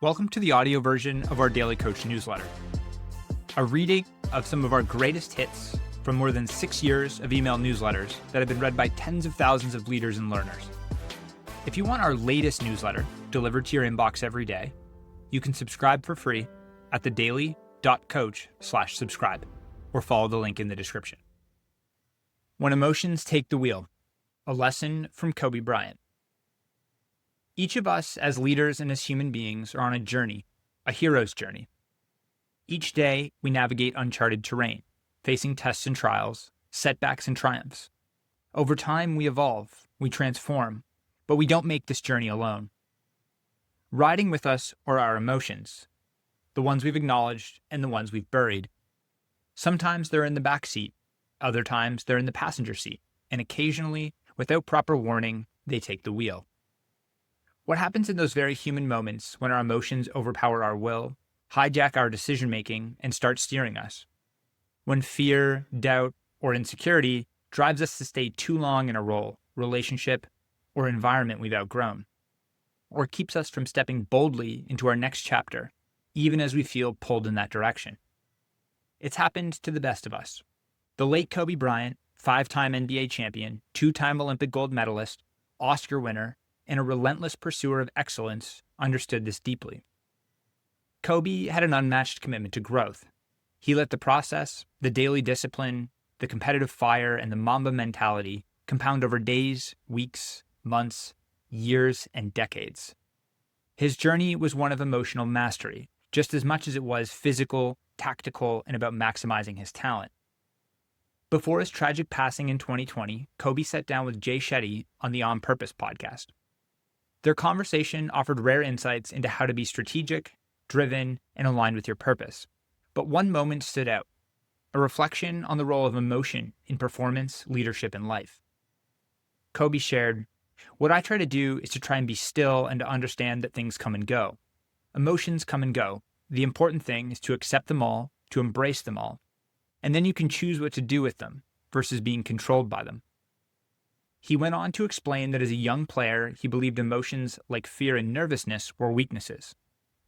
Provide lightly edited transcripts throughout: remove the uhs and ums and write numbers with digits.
Welcome to the audio version of our Daily Coach newsletter, a reading of some of our greatest hits from more than 6 years of email newsletters that have been read by tens of thousands of leaders and learners. If you want our latest newsletter delivered to your inbox every day, you can subscribe for free at thedaily.coach/subscribe or follow the link in the description. When emotions take the wheel, a lesson from Kobe Bryant. Each of us as leaders and as human beings are on a journey, a hero's journey. Each day, we navigate uncharted terrain, facing tests and trials, setbacks and triumphs. Over time, we evolve, we transform, but we don't make this journey alone. Riding with us are our emotions, the ones we've acknowledged and the ones we've buried. Sometimes they're in the back seat, other times they're in the passenger seat, and occasionally, without proper warning, they take the wheel. What happens in those very human moments when our emotions overpower our will, hijack our decision-making, and start steering us? When fear, doubt, or insecurity drives us to stay too long in a role, relationship, or environment we've outgrown, or keeps us from stepping boldly into our next chapter, even as we feel pulled in that direction. It's happened to the best of us. The late Kobe Bryant, 5-time NBA champion, 2-time Olympic gold medalist, Oscar winner, and a relentless pursuer of excellence, understood this deeply. Kobe had an unmatched commitment to growth. He let the process, the daily discipline, the competitive fire, and the Mamba mentality compound over days, weeks, months, years, and decades. His journey was one of emotional mastery, just as much as it was physical, tactical, and about maximizing his talent. Before his tragic passing in 2020, Kobe sat down with Jay Shetty on the On Purpose podcast. Their conversation offered rare insights into how to be strategic, driven, and aligned with your purpose. But one moment stood out, a reflection on the role of emotion in performance, leadership, and life. Kobe shared, "What I try to do is to try and be still and to understand that things come and go. Emotions come and go. The important thing is to accept them all, to embrace them all. And then you can choose what to do with them versus being controlled by them." He went on to explain that as a young player, he believed emotions like fear and nervousness were weaknesses.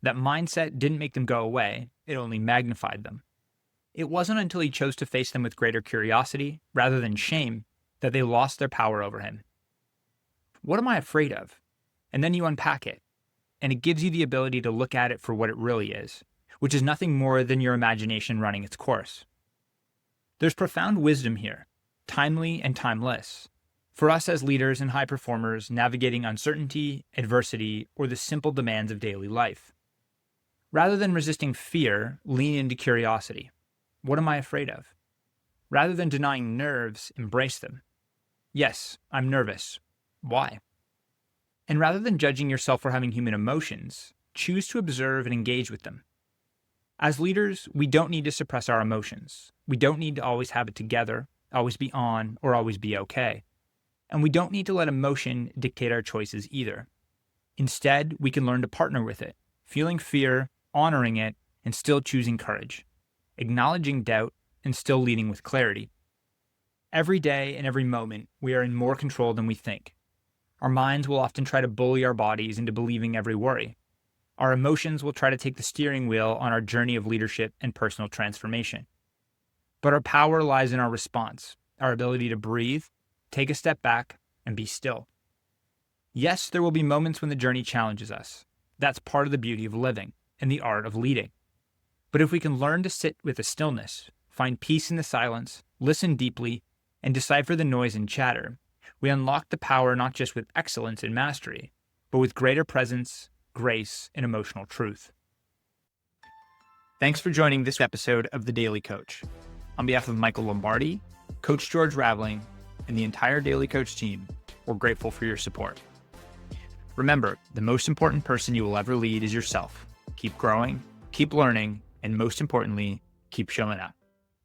That mindset didn't make them go away, it only magnified them. It wasn't until he chose to face them with greater curiosity, rather than shame, that they lost their power over him. What am I afraid of? And then you unpack it, and it gives you the ability to look at it for what it really is, which is nothing more than your imagination running its course. There's profound wisdom here, timely and timeless, for us as leaders and high performers navigating uncertainty, adversity, or the simple demands of daily life. Rather than resisting fear, lean into curiosity. What am I afraid of? Rather than denying nerves, embrace them. Yes, I'm nervous. Why? And rather than judging yourself for having human emotions, choose to observe and engage with them. As leaders, we don't need to suppress our emotions. We don't need to always have it together, always be on, or always be okay. And we don't need to let emotion dictate our choices either. Instead, we can learn to partner with it, feeling fear, honoring it, and still choosing courage, acknowledging doubt, and still leading with clarity. Every day and every moment, we are in more control than we think. Our minds will often try to bully our bodies into believing every worry. Our emotions will try to take the steering wheel on our journey of leadership and personal transformation. But our power lies in our response, our ability to breathe, take a step back, and be still. Yes, there will be moments when the journey challenges us. That's part of the beauty of living and the art of leading. But if we can learn to sit with the stillness, find peace in the silence, listen deeply, and decipher the noise and chatter, we unlock the power not just with excellence and mastery, but with greater presence, grace, and emotional truth. Thanks for joining this episode of The Daily Coach. On behalf of Michael Lombardi, Coach George Raveling, and the entire Daily Coach team, we're grateful for your support. Remember, the most important person you will ever lead is yourself. Keep growing, keep learning, and most importantly, keep showing up.